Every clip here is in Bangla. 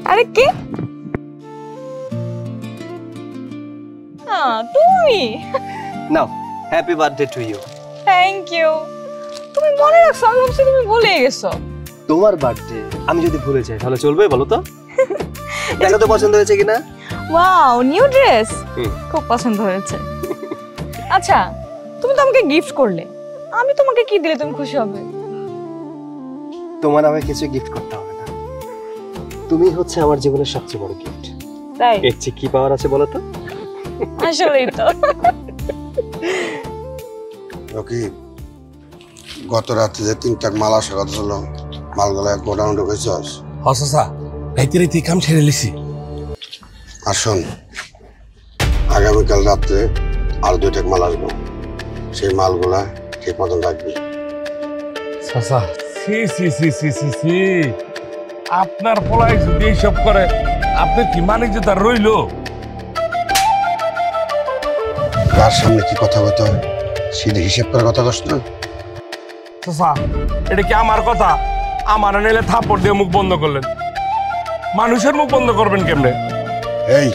আরে কে? তুমি? নাও, happy birthday to you. Thank you. তুমি মনে রাখছো? আমি ভাবছি তুমি ভুলে গেছো। তোমার বার্থডে আমি যদি ভুলে যাই তাহলে চলবে বলো তো? দেখো তো পছন্দ হয়েছে কিনা। ওয়াও, নিউ ড্রেস খুব পছন্দ হয়েছে। আচ্ছা, তুমি তো আমাকে গিফট করলে, আমি তোমাকে কি দিলে তুমি খুশি হবে? তোমার আমাকে কিছু গিফট করতে হবে না, তুমি হচ্ছে আমার জীবনের সবচেয়ে বড় গিফট। তাই? এর চেয়ে কি পাওয়ার আছে বলো তো? আসলেই তো। রকিব, গত রাতে যে 3টা মাল আসা কথা ছিল, মালগুলা গোডাউন ঢুকেছস? হসা রাইতে রাইতে কাম ছেড়ে লিছি। আর শোন, আগামীকাল রাত্রে আর 2টা মাল আসবো, সেই মালগুলা ঠিক মতন রাখবি। সাসা সি সি সি সি সি সি, আপনার পোলাই যদি এইসব করে আপনার কি মানে যে তার রইলো? কার সামনে কি কথা বলতে হয় সেটা হিসেব করে কথা কস না। সাসা এটা কি আমার কথা? আমার নিলে থাপ্পড় দিয়ে মুখ বন্ধ করলেন, মানুষের মুখ বন্ধ করবেন কেমনে? এই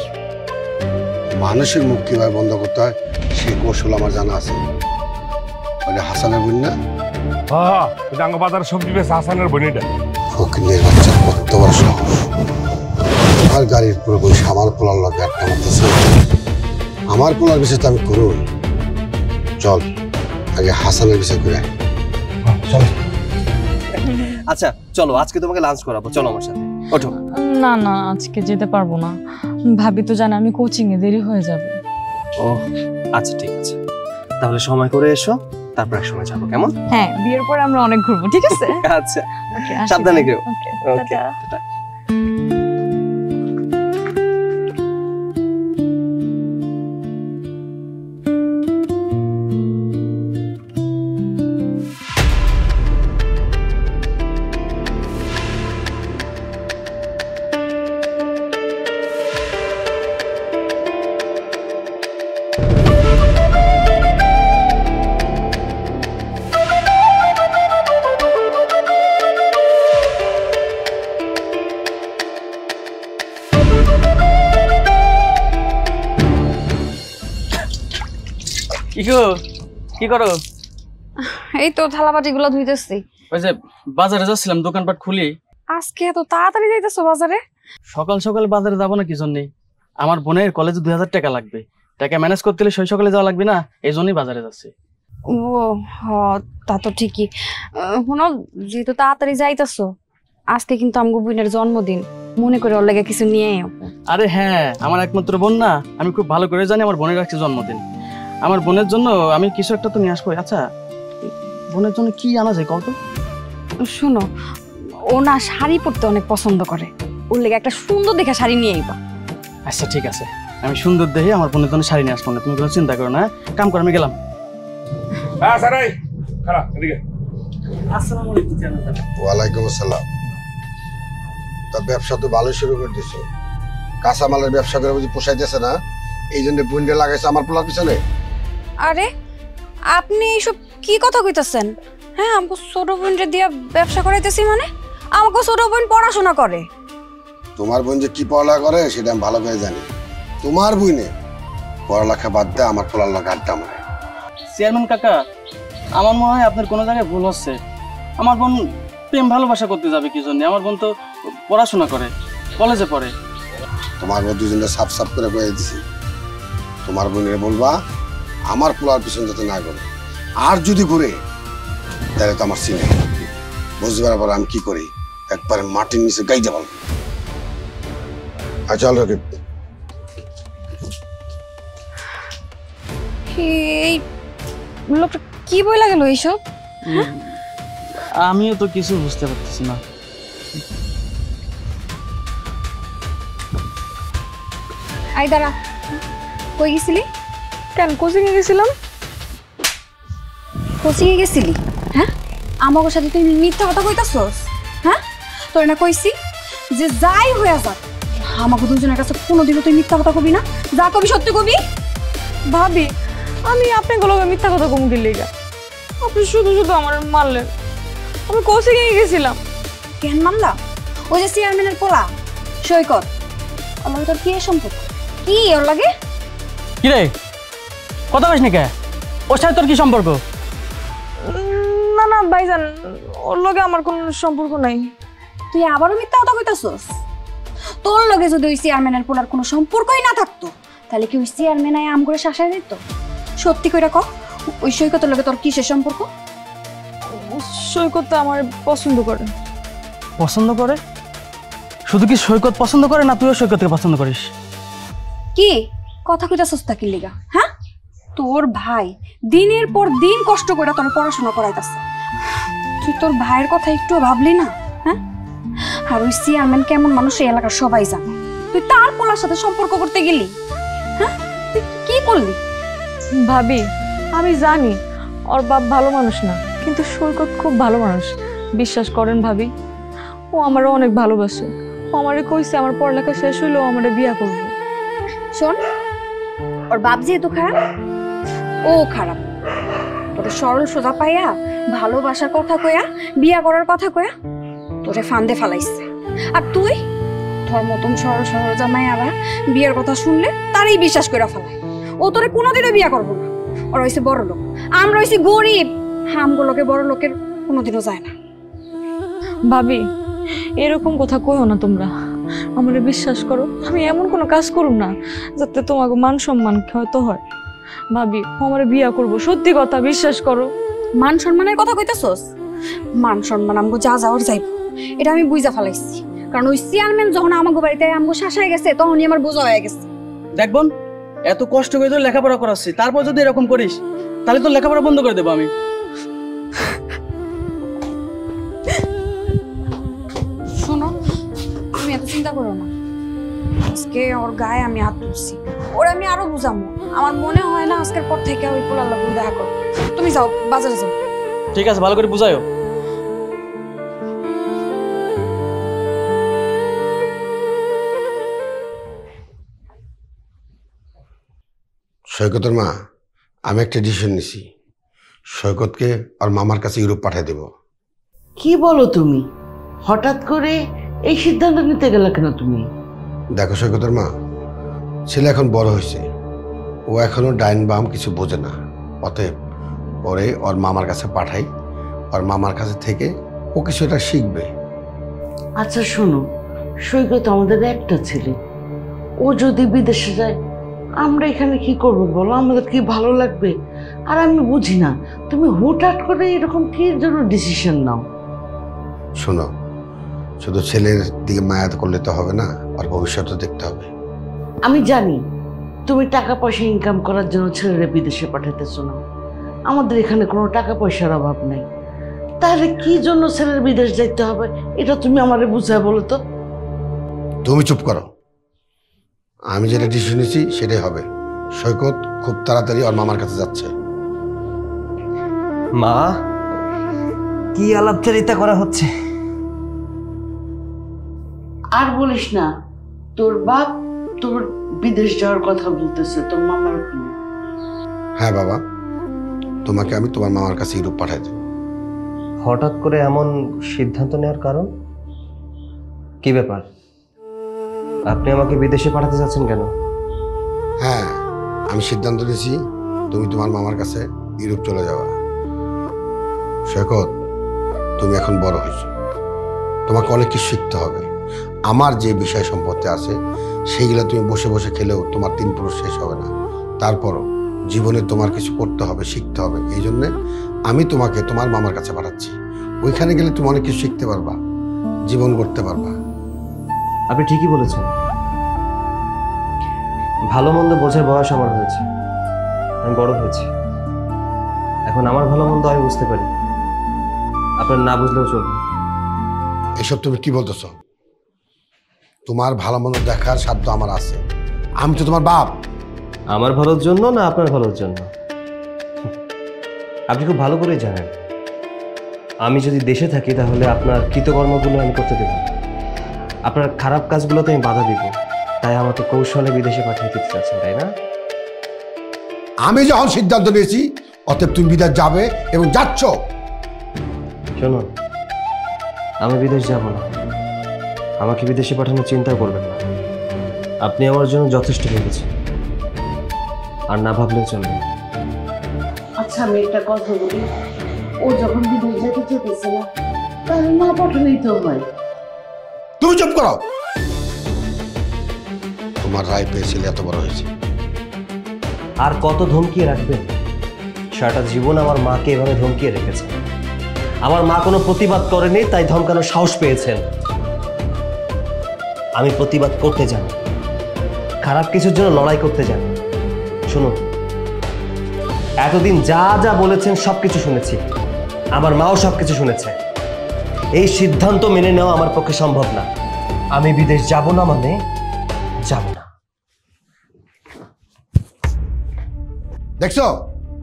মানুষের মুখ কিভাবে বন্ধ করতে হয় সেই কৌশল আমার জানা আছে। ওটা হাসানের বোন না? হ্যাঁ, ডাঙ্গা বাজার সবজি বেশ হাসানের বনিটা। ফকিনের বাচ্চা কত বড় সাহস! আমার গাড়ির পুরো বই আমার পোলার লোক একটা মারতেছে। আমার পোলার বিষয় তো আমি করুন। চল আগে হাসানের বিষয় করে আয়। চলো। আচ্ছা চলো, আজকে তোমাকে লাঞ্চ করাবো, চলো আমার সাথে, ওঠো। না না, আজকে যেতে পারবো না, ভাবি তো জানে আমি কোচিং এ দেরি হয়ে যাবে। ও আচ্ছা ঠিক আছে, তাহলে সময় করে এসো, তারপর এক সময় যাবো, কেমন? হ্যাঁ, বিয়ের পরে আমরা অনেক ঘুরবো, ঠিক আছে? আচ্ছা, ওকে, আসি। সাবধানে যেও। ওকে, ওকে, টাটা। টাটা। কি করো? এই তো থালাবাটি গুলো ধুইতেছি। ওই যে বাজারে যাচ্ছিলাম, দোকানপাট খুলি। আজকে এত তাড়াতাড়ি যাইতেছো বাজারে? সকাল সকাল বাজারে যাবো না কি জন্যে? আমার বোনের কলেজে 2000 টাকা লাগবে, টাকা ম্যানেজ করতে হলে সেই সকালে যাওয়া লাগবে না, এই জন্যই বাজারে যাচ্ছি। ও হ, তা তো ঠিকই। শোনো, যেহেতু তাড়াতাড়ি যাইতেছো, আজকে কিন্তু আমগো বোনের জন্মদিন, মনে করে ওর লাগে কিছু নিয়ে আও। আরে হ্যাঁ, আমার একমাত্র বোন না, আমি খুব ভালো করে জানি আমার বোনের আজকে জন্মদিন। আমার বোনের জন্য আমি কিছু একটা তো নিয়ে আসবো। আচ্ছা, বোনের জন্য কি আনা যায় কত? শোনো, ও না শাড়ি পরতে অনেক পছন্দ করে, ওর লেগে একটা সুন্দর দেখে শাড়ি নিয়ে আইবা। আচ্ছা ঠিক আছে, আমি সুন্দর দেখে আমার বোনের জন্য শাড়ি নিয়ে আসবো না, তুমি কোনো চিন্তা করো না। কাম করে আমি গেলাম। হ্যাঁ সারাই খারাপ এদিকে। আসসালামু আলাইকুম জানাব। ওয়ালাইকুম আসসালাম। তা ব্যবসা তো ভালো শুরু করে দিছো, কাঁচামালের ব্যবসা করে বুঝি পোষাইতেছে না, এই জন্য বুনডে লাগাইছে আমার পোলার পিছনে। আরে আপনি এইসব কি কথা কইতাছেন? হ্যাঁ, আমাকে ছোট বোনরে দিয়ে ব্যবসা করাইতেছি মানে? আমাকে ছোট বোন পড়াশোনা করে। তোমার বোন যে কি পড়ালেখা করে সেটা আমি ভালো করে জানি। তোমার বোনে পড়ালেখা বাদ দেয় আমার পোলার লোক আড্ডা মারে। চেয়ারম্যান কাকা, আমার মনে হয় আপনার কোনো জায়গায় ভুল হচ্ছে। আমার বোন প্রেম ভালোবাসা করতে যাবে কি জন্য? আমার বোন তো পড়াশোনা করে, কলেজে পড়ে। তোমার বোন দুজনে সাফ সাফ করে বলে দিছি, তোমার বোনের বলবা আমার পোলার পিছন যাতে না করে, আর যদি ঘুরে তাহলে তো আমার চিনে বুঝবার পর আমি কি করি, একবারে মাটির নিচে গাইতে পারবো। আর চল রকিব। এই লোকটা কি বইলা গেল এইসব? আমিও তো কিছু বুঝতে পারতেছি না। আই দাঁড়া, কই গেছিলি? কেন, কোচিং এ গেছিলাম। কোচিং এ গেছিলি? হ্যাঁ, আমাকে সাথে তুই মিথ্যা কথা কইতাছস? হ্যাঁ, তোর না কইছি যে যাই হয়ে যাক আমাকে দুজনের কাছে কোনোদিনও তুই মিথ্যা কথা কবি না, যা কবি সত্যি কবি। ভাবি, আমি আপনাকে লগে মিথ্যা কথা কম দিলে, আপনি শুধু শুধু আমার মারলেন। আমি কোচিং এ গেছিলাম। কেন মানলা? ওই যে চেয়ারম্যানের পোলা সৈকত আমার তোর কি সম্পর্ক? কি ওর লাগে? কি রে কথা কইস নি কে? ওর সাথে তোর কি সম্পর্ক? না না ভাইজান, ওর লগে আমার কোনো সম্পর্ক নাই। তুই আবারও মিথ্যা কথা কইতাছস? তোর লগে যদি ওই চেয়ারম্যানের পোলার কোনো সম্পর্কই না থাকতো তাহলে কি ওই চেয়ারম্যান আয় আম করে শাসায় দিত? সত্যি কইরা ক, ওই সৈকতের লগে তোর কিসের সম্পর্ক? সৈকত আমার পছন্দ করে। পছন্দ করে? শুধু কি সৈকত পছন্দ করে না তুইও সৈকতকে পছন্দ করিস? কি কথা কইতাছস তা কি লিগা? হ্যাঁ, তোর ভাই দিনের পর দিন কষ্ট করে তোর পড়াশোনা করাইতাছে, তুই তোর ভাইয়ের কথা একটু ভাবলি না? হ্যাঁ, আর ওই চেয়ারম্যান কেমন মানুষ এই এলাকার সবাই জানে, তুই তার পোলার সাথে সম্পর্ক করতে গেলি? হ্যাঁ, তুই কি করলি? ভাবি আমি জানি ওর বাপ ভালো মানুষ না, কিন্তু সৈকত খুব ভালো মানুষ। বিশ্বাস করেন ভাবি, ও আমারও অনেক ভালোবাসে। ও আমারে কইছে আমার পড়ালেখা শেষ হইলেও আমারে বিয়া করবে। শোন, ওর বাপ যেহেতু খারাপ, ও খারাপ। তোর সরল সোজা পাইয়া ভালোবাসার কথা কয়া বিয়া করার কথা কয়া তোরে ফান্দে ফালাইছে, আর তুই তোর মতন সরল সরল জামাই আবার বিয়ের কথা শুনলে তারই বিশ্বাস করে ফেলায়। ও তোরে কোনোদিনও বিয়া করবো না। ওরা হইছে বড় লোক, আমরা হইছি গরিব। হামগুলোকে বড় লোকের কোনোদিনও যায় না। ভাবি এরকম কথা কইও না তোমরা, আমারে বিশ্বাস করো। আমি এমন কোনো কাজ করুম না যাতে তোমাকে মান সম্মান ক্ষত হয়। ভাবি ও আমারে বিয়া করবো, সত্যি কথা, বিশ্বাস করো। মান সম্মানের কথা কইতাছস? মান সম্মান আমগো যা যাওয়ার যাইব, এটা আমি বুঝা ফেলাইছি। কারণ ওই চেয়ারম্যান যখন আমাগো বাড়িতে আমগো শাসায় গেছে তখনই আমার বোঝা হয়ে গেছে। দেখ বোন, এত কষ্ট করে তোর লেখাপড়া করাচ্ছি, তারপর যদি এরকম করিস তাহলে তোর লেখাপড়া বন্ধ করে দেবো আমি। শোনো, তুমি এত চিন্তা করো না। আজকে ওর গায়ে আমি হাত তুলছি, ওর আমি আরো বুঝাবো। আমার মনে হয় না আজকের পর থেকে ওই পোলার লোক দেখা করো। তুমি যাও, বাজারে যাও। ঠিক আছে, ভালো করে বুঝাইও। সৈকতের মা, আমি একটা ডিসিশন নিছি। সৈকতকে আর মামার কাছে ইউরোপ পাঠিয়ে দেব। কি বলো তুমি? হঠাৎ করে এই সিদ্ধান্ত নিতে গেলে কেন তুমি? দেখো সৈকতের মা, ছেলে এখন বড় হয়েছে, ও এখনো ডাইন বাম কিছু বোঝে না। অতএব ওরে ওর মামার কাছে পাঠাই, ওর মামার কাছে থেকে ও কিছু একটা শিখবে। আচ্ছা শোনো, সৈকত আমাদের একটা ছেলে, ও যদি বিদেশে যায় আমরা এখানে কি করব বলো? আমাদের কি ভালো লাগবে? আর আমি বুঝি না তুমি হুটহাট করে এরকম কি জন্য ডিসিশন নাও। শোনো, শুধু ছেলের দিকে মায়া করলে তো হবে না, আর ভবিষ্যৎও দেখতে হবে। আমি জানি তুমি টাকা পয়সা ইনকাম করার জন্য ছেলেরা বিদেশে পাঠাতেছো না, আমাদের এখানে কোনো টাকা পয়সার অভাব নেই। তাহলে কি জন্য ছেলের বিদেশ যাইতে হবে এটা তুমি আমারে বুঝায় বলো তো। তুমি চুপ করো, আমি যেটা ডিসিশন নিয়েছি সেটাই হবে। সৈকত খুব তাড়াতাড়ি ওর মামার কাছে যাচ্ছে। মা, কি আলাপচারিতা করা হচ্ছে? আর বলিস না, তোর বাপ তোর বিদেশ যাওয়ার কথা বলতেছে তোর মামার ওখানে। হ্যাঁ বাবা, তোমাকে আমি তোমার মামার কাছে ইউরোপ পাঠাই দেব। হঠাৎ করে এমন সিদ্ধান্ত নেওয়ার কারণ কি? ব্যাপার, আপনি আমাকে বিদেশে পাঠাতে চাচ্ছেন কেন? হ্যাঁ, আমি সিদ্ধান্ত নিয়েছি তুমি তোমার মামার কাছে ইউরোপ চলে যাওয়া। সৈকত, তুমি এখন বড় হয়েছো, তোমাকে অনেক কিছু শিখতে হবে। আমার যে বিষয় সম্পত্তি আছে সেইগুলো তুমি বসে বসে খেলেও তোমার 3 পুরুষ শেষ হবে না। তারপরও জীবনে তোমার কিছু করতে হবে, শিখতে হবে। এই জন্যে আমি তোমাকে তোমার মামার কাছে পাঠাচ্ছি। ওইখানে গেলে তুমি অনেক কিছু শিখতে পারবা, জীবন করতে পারবা। আপনি ঠিকই বলেছেন, ভালো মন্দ বোঝার বয়স আমার হয়েছে, আমি বড় হয়েছি। এখন আমার ভালো মন্দ আমি বুঝতে পারি, আপনার না বুঝলেও চলবে। এসব তুমি কি বলতেছ? তোমার ভালো মন্দ দেখার সাধ্য আমার আছে, আমি তো তোমার বাপ। আমার ভালোর জন্য না আপনার ভালোর জন্য? আপনি খুব ভালো করে জানেন আমি যদি দেশে থাকি তাহলে আপনার কৃতকর্মগুলো আমি করতে দেব, আপনার খারাপ কাজগুলোতে আমি বাধা দিব। তাই আমাকে কৌশলে বিদেশে পাঠিয়ে দিতে চাচ্ছেন, তাই না? আমি যখন সিদ্ধান্ত নিয়েছি অতএব তুমি বিদেশ যাবে এবং যাচ্ছ। শুনুন, আমি বিদেশ যাব না, আমাকে বিদেশে পাঠানোর চিন্তা করবেন না। আপনি আমার জন্য যথেষ্ট ভেবেছেন, আর না ভাবলেও চলবে। আচ্ছা আমি একটা কথা বলি, ও যখন বিদেশ যেতে চেয়েছে না, তাহলে না পাঠালেই তো হয়। তুমি চুপ করো। তোমার রায় পেয়েছিলে এত বড় হয়েছে। আর কত ধমকিয়ে রাখবেন? সারাটা জীবন আমার মাকে এভাবে ধমকিয়ে রেখেছেন। আমার মা কোনো প্রতিবাদ করেনি, তাই ধমকানোর সাহস পেয়েছেন। আমি প্রতিবাদ করতে জানি, খারাপ কিছুর জন্য লড়াই করতে জানি। শুনুন, এতদিন যা যা বলেছেন সবকিছু শুনেছি, আমার মাও সবকিছু শুনেছে। এই সিদ্ধান্ত মেনে নেওয়া আমার পক্ষে সম্ভব না। আমি বিদেশ যাব না মানে যাব না। দেখছো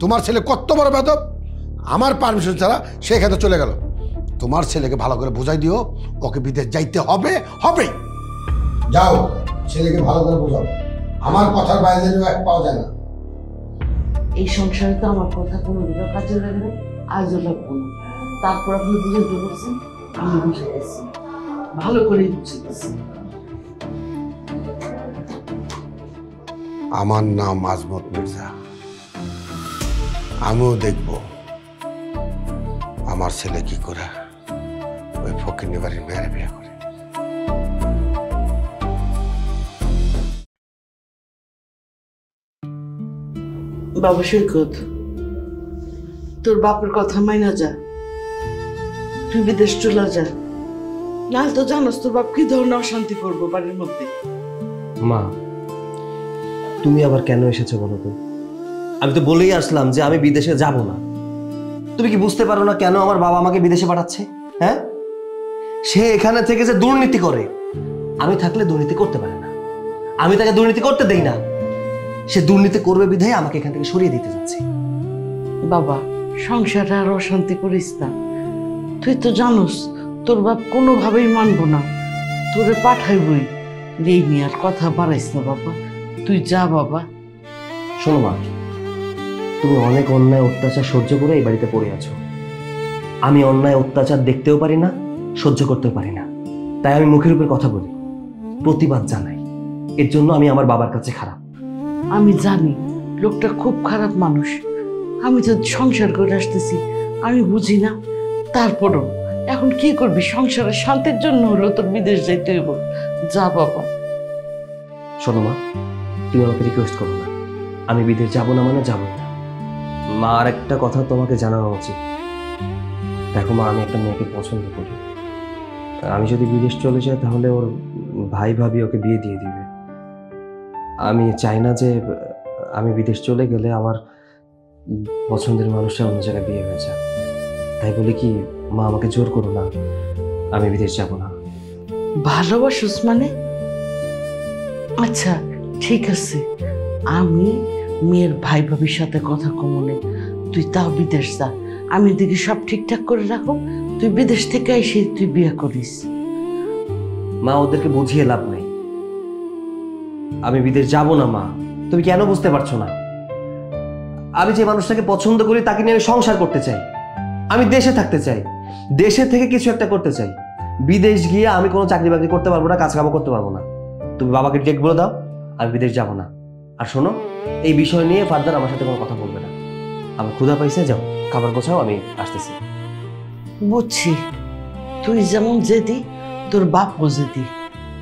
তোমার ছেলে কত বড় বেদব। আমার পারমিশন ছাড়া সে এখানে চলে গেল। তোমার ছেলেকে ভালো করে বোঝাই দিও, ওকে বিদেশ যাইতে হবে, হবেই। যাও, ছেলেকে ভালো করে বোঝাও। আমার কথার বাইরে এক পাওয়া যায় না। এই সংসারে তো আমার কথা কোনোদিনও কাজে লাগে না, আজও লাগবো না। তারপর আপনি বুঝতে বলছেন, আমি বুঝে গেছি, ভালো করেই বুঝে গেছি। আমার নাম আজমত মির্জা। আমিও দেখব আমার ছেলে কি করে ওই ফকির বাড়ির মেয়ের বিয়ে করে। বাবা সৈকত, তোর বাপের কথা মাইনা যা, তুই বিদেশ চলে যা, না তো জানোস তোর বাপ কি ধরনের অশান্তি করবো বাড়ির মধ্যে। মা, তুমি আবার কেন এসেছো বলো তো? আমি তো বলেই আসলাম যে আমি বিদেশে যাব না। তুমি কি বুঝতে পারো না কেন আমার বাবা আমাকে বিদেশে পাঠাচ্ছে? হ্যাঁ, সে এখানে থেকে যে দুর্নীতি করে, আমি থাকলে দুর্নীতি করতে পারে না। আমি তাকে দুর্নীতি করতে দেই না, সে দুর্নীতি করবে বিধায় আমাকে এখান থেকে সরিয়ে দিতে যাচ্ছে। বাবা, সংসারে আর অশান্তি করিস না। তুই তো জানোস তোর বাপ কোনোভাবেই মানবো না, তোরে পাঠাইবই। এই নিয়ে আর কথা বাড়াইস না বাবা, তুই যা বাবা। শোনো মা, তুমি অনেক অন্যায় অত্যাচার সহ্য করে এই বাড়িতে পড়ে আছো। আমি অন্যায় অত্যাচার দেখতেও পারি না, সহ্য করতেও পারি না। তাই আমি মুখের উপর কথা বলি, প্রতিবাদ জানাই। এর জন্য আমি আমার বাবার কাছে খারাপ। আমি জানি লোকটা খুব খারাপ মানুষ, আমি তো সংসার করে আসতেছি, আমি বুঝি না। তারপরও এখন কি করবি, সংসারের শান্তির জন্য হলো তোর বিদেশ যাইতে হইব। যা বাবা। শোনো মা, তুমি আমাকে রিকোয়েস্ট করো না। আমি বিদেশ যাব না মানে যাব না। মা, আর একটা কথা তোমাকে জানানো উচিত। দেখো মা, আমি একটা মেয়েকে পছন্দ করি। আমি যদি বিদেশ চলে যাই তাহলে ওর ভাই ভাবি ওকে বিয়ে দিয়ে দিবে। আমি চাই না যে আমি বিদেশ চলে গেলে আমার পছন্দের মানুষটা অন্য জায়গায় বিয়ে হয়ে যায়। তাই বলে কি মা, আমাকে জোর করো না, আমি বিদেশ যাব না। ভালোবাসুস মানে? আচ্ছা ঠিক আছে, আমি মেয়ের ভাই ভাবির সাথে কথা কমনে, তুই তাও বিদেশ যা। আমি দেখি সব ঠিকঠাক করে রাখো, তুই বিদেশ থেকে এসে তুই বিয়ে করিস। মা, ওদেরকে বুঝিয়ে লাভ নেই। আমি বিদেশ যাব না মা, তুমি কেন বুঝতে পারছো না? আমি যে মানুষটাকে পছন্দ করি তাকে নিয়ে আমি সংসার করতে চাই। আমি দেশে থাকতে চাই, দেশে থেকে কিছু একটা করতে চাই। বিদেশ গিয়ে আমি কোনো চাকরি বাকরি করতে পারবো না, কাজ কামও করতে পারবো না। তুমি বাবাকে ডিরেক্ট বলে দাও আমি বিদেশ যাব না। আর শোনো, এই বিষয় নিয়ে ফার্দার আমার সাথে কোনো কথা বলবে না। আমার ক্ষুধা পাইছে, যাও খাবার গোছাও, আমি আসতেছি। বুঝছি, তুই যেমন যেদি তোর বাপও যেদি।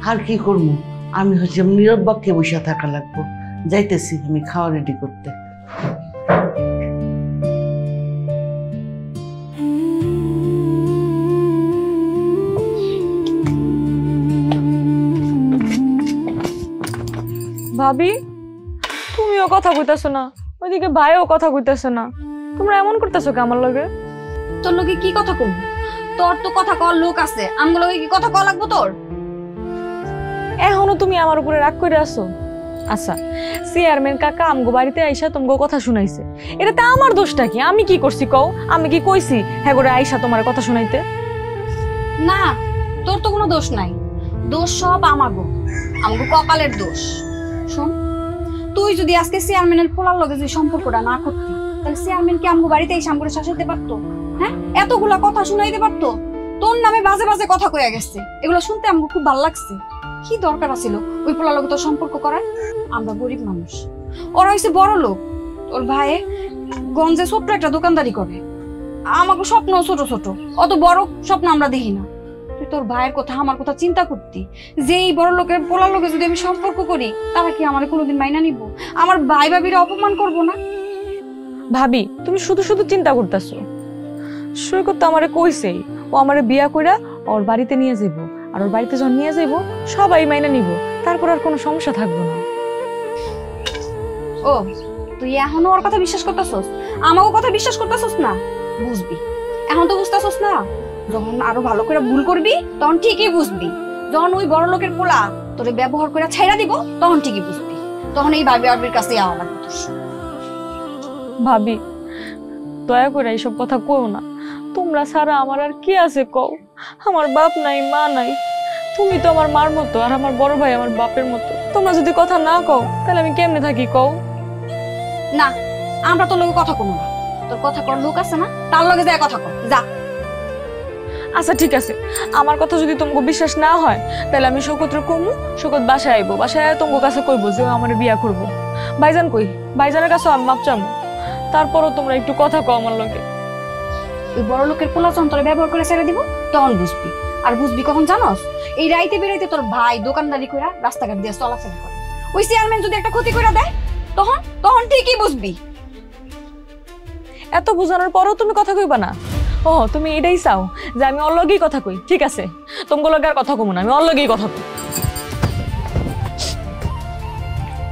আর কি করবো, আমি হচ্ছে নীরব বাক্যে বসে থাকা লাগবো। যাইতেছি আমি খাওয়া রেডি করতে। ভাবি, তুমিও কথা কইতাছো না, ওইদিকে ভাইও কথা কইতাছে না। তোমরা এমন করতেছো কি আমার লগে? তোর লোকে কি কথা কব? তোর তো কথা কর লোক আছে, আমগুলো কি কথা কওয়া লাগবো তোর? এখনো তুমি আমার উপরে রাগ করে আছো? আচ্ছা, চেয়ারম্যান কাকা আমগো বাড়িতে আইসা তোমাকে কথা শুনাইছে, এটাতে আমার দোষটা কি? আমি কি করছি কও? আমি কি কইছি হ্যাঁ করে আইসা তোমার কথা শুনাইতে? না, তোর তো কোনো দোষ নাই, দোষ সব আমাগো, আমগো কপালের দোষ। শোন, তুই যদি আজকে চেয়ারম্যানের পোলার লগে যে সম্পর্কটা না করতি, তাহলে চেয়ারম্যান কি আমগো বাড়িতে এসে আমগো শাসাইতে পারতো? হ্যাঁ, এতগুলা কথা শুনাইতে পারতো? তোর নামে বাজে বাজে কথা কইয়া গেছে, এগুলো শুনতে আমাকে খুব ভালো লাগছে। কি দরকার ছিল ওই পোলার লগে তোর সম্পর্ক করার? আমরা গরিব মানুষ, ওরা হইছে বড় লোক। তোর ভাই গঞ্জে ছোট্ট একটা দোকানদারি করে, আমাকে স্বপ্ন ছোট ছোট, অত বড় স্বপ্ন আমরা দেখি না। তুই তোর ভাইয়ের কথা আমার কথা চিন্তা করতি যে এই বড় লোকের পোলার লোকে যদি আমি সম্পর্ক করি তারা কি আমার কোনোদিন মাইনা নিব? আমার ভাই ভাবিরা অপমান করবো না? ভাবি তুমি শুধু শুধু চিন্তা করতেছো। সৈকত তো আমারে কইছেই ও আমারে বিয়া কইরা ওর বাড়িতে নিয়ে যাব, আর ওর বাড়িতে যখন নিয়ে যাব সবাই মাইনা নিব, তারপর আর কোনো সমস্যা থাকবে না। ও তুই এখনো ওর কথা বিশ্বাস করতেছস? আমাকে কথা বিশ্বাস করতেছস না? বুঝবি, এখন তো বুঝতেছস না। যখন আরো ভালো করে ভুল করবি তখন ঠিকই বুঝবি। যখন ওই বড় লোকের পোলা তোরে ব্যবহার করে ছাইড়া দিব তখন ঠিকই বুঝবি। তখন এই ভাবি আরবির কাছে যাওয়া লাগবে তোর। ভাবি দয়া করে এইসব কথা কও না। তোমরা ছাড়া আমার আর কি আছে কও? আমার বাপ নাই, মা নাই, তুমি তো আমার মার মতো, আর আমার বড় ভাই আমার বাপের মতো। তোমরা যদি কথা না কও তাহলে আমি কেমনে থাকি কও? না, আমরা তোর লগে কথা কমু না। তোর কথা কর লোক আছে না, তার লগে যায় কথা কর, যা। আচ্ছা ঠিক আছে, আমার কথা যদি তোমাকে বিশ্বাস না হয় তাহলে আমি শোকতরে কমু, শোকত বাসায় আইবো, বাসায় তোমার কাছে কইবো যে ও আমার বিয়া করবো। ভাইজান কই? ভাইজানের কাছে আমি মাপ চামু, তারপরও তোমরা একটু কথা কও আমার লগে। ওই বড় লোকের পোলা যন্ত্রে ব্যবহার করে ছেড়ে দিব তখন বুঝবি। আর বুঝবি কখন জানস? এই রাইতে বেরাইতে তোর ভাই দোকানদারি কইরা রাস্তাঘাট দিয়ে চলাফেরা করে, ওই চেয়ারম্যান যদি একটা ক্ষতি করে দেয় তখন তখন ঠিকই বুঝবি। এত বোঝানোর পরও তুমি কথা কইবা না? ও তুমি এটাই চাও যে আমি ওর লগেই কথা কই? ঠিক আছে, তোমার লগে আর কথা কমু না, আমি ওর লগেই কথা কই।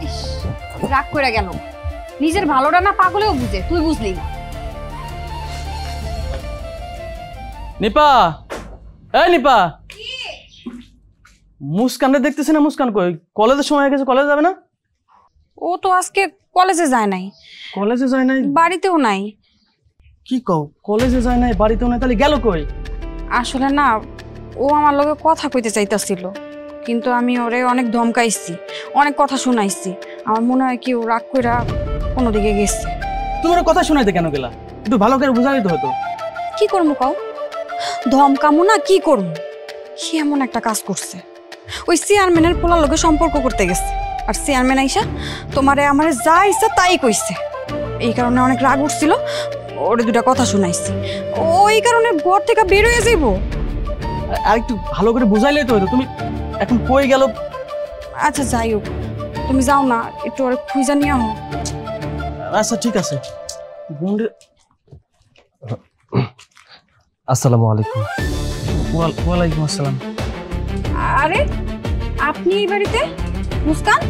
ইস, রাগ করে গেল। নিজের ভালোটা না পাগলেও বুঝে, তুই বুঝলি না। নিপা, এই নিপা, মুস্কানটা দেখতেছি না? মুস্কান কই? কলেজের সময় হয়ে গেছে, কলেজে যাবে না? ও তো আজকে কলেজে যায় নাই। কলেজে যায় নাই? বাড়িতেও নাই। কি কও? কলেজে যায় নাই, বাড়িতেও নাই, তাহলে গেল কই? আসলে না, ও আমার লগে কথা কইতে চাইতাছিল, কিন্তু আমি ওরে অনেক ধমকাইছি, অনেক কথা শুনাইছি। আমার মনে হয় কি ও রাগ কইরা অন্যদিকে গেছে। তোমার কথা শোনাইতে কেন গেলা? একটু ভালো করে বুঝাই তো হতো। কি করবো কও? ধমকামো না কি করবো? সে এমন একটা কাজ করছে, ওই চেয়ারম্যানের পোলার লগে সম্পর্ক করতে গেছে, আর চেয়ারম্যান আইসা তোমারে আমারে যা ইচ্ছা তাই কইছে। এই কারণে অনেক রাগ উঠছিল, ওরে দুটা কথা শুনাইছি। ওই কারণে ঘর থেকে বের হয়ে যাইব। আর একটু ভালো করে বুঝাইলে তো হতো। তুমি এখন কই গেল? আচ্ছা যাই হোক, তুমি যাও না, একটু ওরে খুঁজা নিয়ে আহ। আচ্ছা ঠিক আছে। আসসালামু আলাইকুম। ওয়ালাইকুম আসসালাম। আরে আপনি এই বাড়িতে? মুস্কান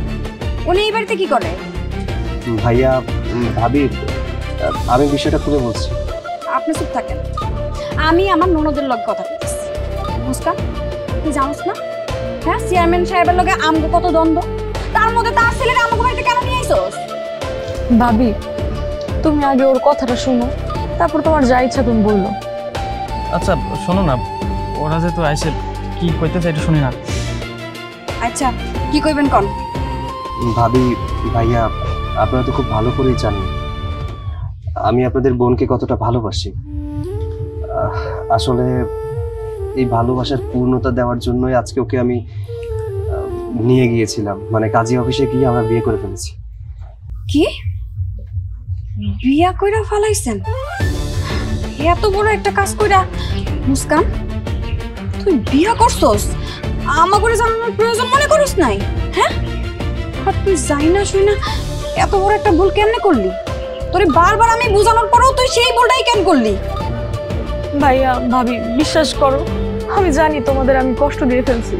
উনি এই বাড়িতে কি করে? ভাইয়া, ভাবি, আমি বিষয়টা খুলে বলছি। আপনি চুপ থাকেন, আমি আমার ননদের লগে কথা বলতেছি। মুস্কান তুই জানোস না, হ্যাঁ চেয়ারম্যান সাহেবের লগে আমগো কত দ্বন্দ্ব, তার মধ্যে তার ছেলেরা আমগো বাড়িতে কেন নিয়ে আইছস? ভাবি তুমি আগে ওর কথাটা শুনো, তারপর তোমার যা ইচ্ছা তুমি বললো। আচ্ছা শোনো না, ওরা যে তো আইসে কি কইতে চাই একটু শুনি না। আচ্ছা কি কইবেন কোন? ভাবি, ভাইয়া, আপনারা তো খুব ভালো করেই জানেন আমি আপনাদের বোনকে কতটা ভালোবাসি। আসলে এই ভালোবাসার পূর্ণতা দেওয়ার জন্যই আজকে ওকে আমি নিয়ে গিয়েছিলাম, মানে কাজী অফিসে গিয়ে আমরা বিয়ে করে ফেলেছি। কি বিয়া কইরা ফলাইছেন? এত বড় একটা কাজ কইরা মুস্কান তুই বিয়া করছস? আমাকে জানানোর প্রয়োজন মনে করিস নাই? হ্যাঁ, আর তুই যাই না শুই না এত বড় একটা ভুল কেমনে করলি? তোরে বারবার আমি বোঝানোর পরেও তুই সেই ভুলটাই কেন করলি? ভাইয়া ভাবি বিশ্বাস করো, আমি জানি তোমাদের আমি কষ্ট দিয়ে ফেলছি,